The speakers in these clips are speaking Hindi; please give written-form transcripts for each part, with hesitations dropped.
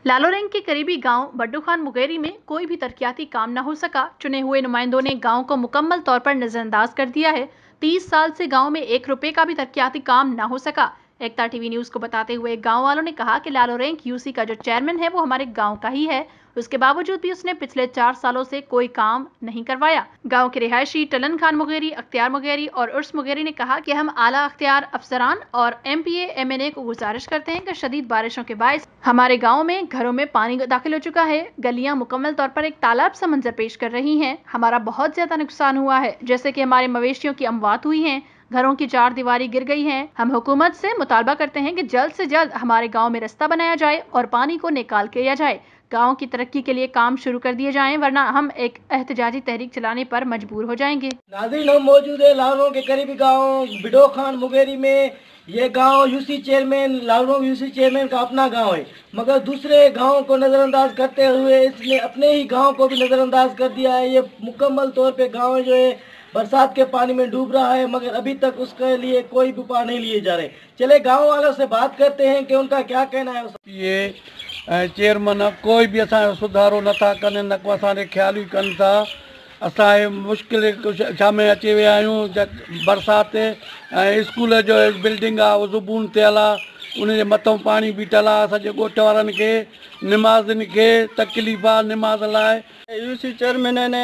लालोरेंग के करीबी गांव बड्डू खान मुगेरी में कोई भी तरक्याती काम न हो सका। चुने हुए नुमाइंदों ने गांव को मुकम्मल तौर पर नजरअंदाज कर दिया है। 30 साल से गांव में 1 रुपए का भी तरक्याती काम न हो सका। एकता टीवी न्यूज को बताते हुए गांव वालों ने कहा कि लालोरेंग यूसी का जो चेयरमैन है वो हमारे गांव का ही है। उसके बावजूद भी उसने पिछले 4 सालों से कोई काम नहीं करवाया। गांव के रिहायशी टलन खान मुगेरी, अख्तियार मुगेरी और उर्स मुगेरी ने कहा कि हम आला अख्तियार अफसरान और MPA MNA को गुजारिश करते हैं कि शदीद बारिशों के बायस हमारे गांव में घरों में पानी दाखिल हो चुका है। गलियां मुकम्मल तौर पर एक तालाब सा मंजर पेश कर रही हैं। हमारा बहुत ज्यादा नुकसान हुआ है, जैसे कि हमारे मवेशियों की अमवात हुई है, घरों की 4 दीवारी गिर गई हैं। हम हुकूमत से मुतालबा करते हैं कि जल्द से जल्द हमारे गांव में रास्ता बनाया जाए और पानी को निकाल किया जाए। गांव की तरक्की के लिए काम शुरू कर दिए जाएं, वरना हम एक एहतजाजी तहरीक चलाने पर मजबूर हो जाएंगे। नाज़रीन, हम मौजूद है लालोरेंग के करीबी गांव बड्डू खान मुगेरी में। ये गांव यूसी चेयरमैन लालोरेंग यूसी चेयरमैन का अपना गांव है, मगर दूसरे गांव को नज़रअंदाज करते हुए इसने अपने ही गांव को भी नज़रअंदाज कर दिया है। ये मुकम्मल तौर पे गांव जो है बरसात के पानी में डूब रहा है, मगर अभी तक उसके लिए कोई भी उपाय नहीं लिए जा रहे। चले गांव वालों से बात करते हैं कि उनका क्या कहना है। ये चेयरमैन कोई भी असांजो सुधारो नथा कनि, न को असांजे ख्याल ई कनि था। असां मुश्किल छा में अची विया आहियूं। बरसाति ऐं स्कूल जो बिल्डिंग आहे उहो ज़ुबून थियल आहे, उनजे मथां पाणी बीठल आहे। सॼे ॻोठ वारनि खे निमाज़नि खे तकलीफ़ आहे निमाज़ लाइ। यूसी चेयरमैन ने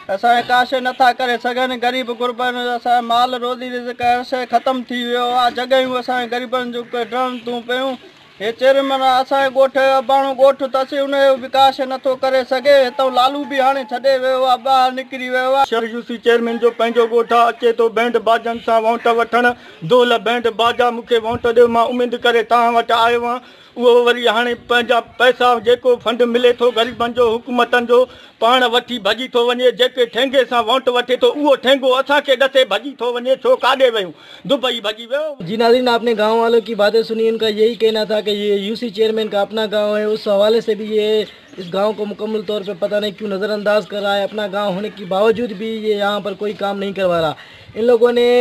असांजे का शइ नथा करे सघनि। ग़रीब गुरबनि असांजो माल रोज़ी रिज़्क़ शइ ख़तमु थी वियो आहे। जॻहियूं असांजे ग़रीबनि जो ढहनि थियूं पियूं। हे चेयरमैन असांजे ॻोठ अबाणो ॻोठ अथसि, उनजो विकास नथो करे सघे। हितां लालू बि हाणे छॾे वियो आहे, ॿाहिरि निकिरी वियो आहे। यूसी चेयरमैन जो पंहिंजो ॻोठ आहे, अचे थो बैंड बाजनि सां वोट वठणु। दोल बैंड बाजा मूंखे वोट ॾियो, मां उमेद करे तव्हां वटि आयो आहियां। उहो वरी हाणे पंहिंजा पैसा जेको फंड मिले थो ग़रीबनि जो हुकूमतनि जो पाण वठी भॼी थो वञे। जेके ठेंगे सां वोट वठे थो उहो ठेंगो असांखे ॾसे भॼी थो वञे। छो काॾे वियूं, दुबई भॼी वियो। जी नाज़रीन, आपने गांव वालों की बातें सुनी। उनका यही कहना था कि ये यूसी चेयरमैन का अपना गांव है। उस हवाले से भी ये इस गांव को मुकम्मल तौर पे पता नहीं क्यों नज़रअंदाज कर रहा है। अपना गांव होने के बावजूद भी ये यहाँ पर कोई काम नहीं करवा रहा। इन लोगों ने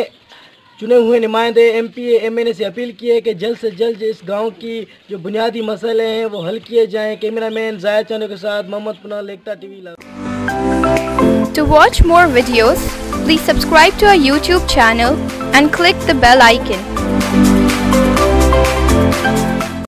चुने हुए नुमाइंदे MPA MNA से अपील की है कि जल्द से जल्द इस गांव की जो बुनियादी मसले हैं वो हल किए जाएं। कैमरामैन जायद चांदो के साथ मोहम्मद पुनाल, एकता TV. To watch more videos, please subscribe to our YouTube channel and click the bell icon.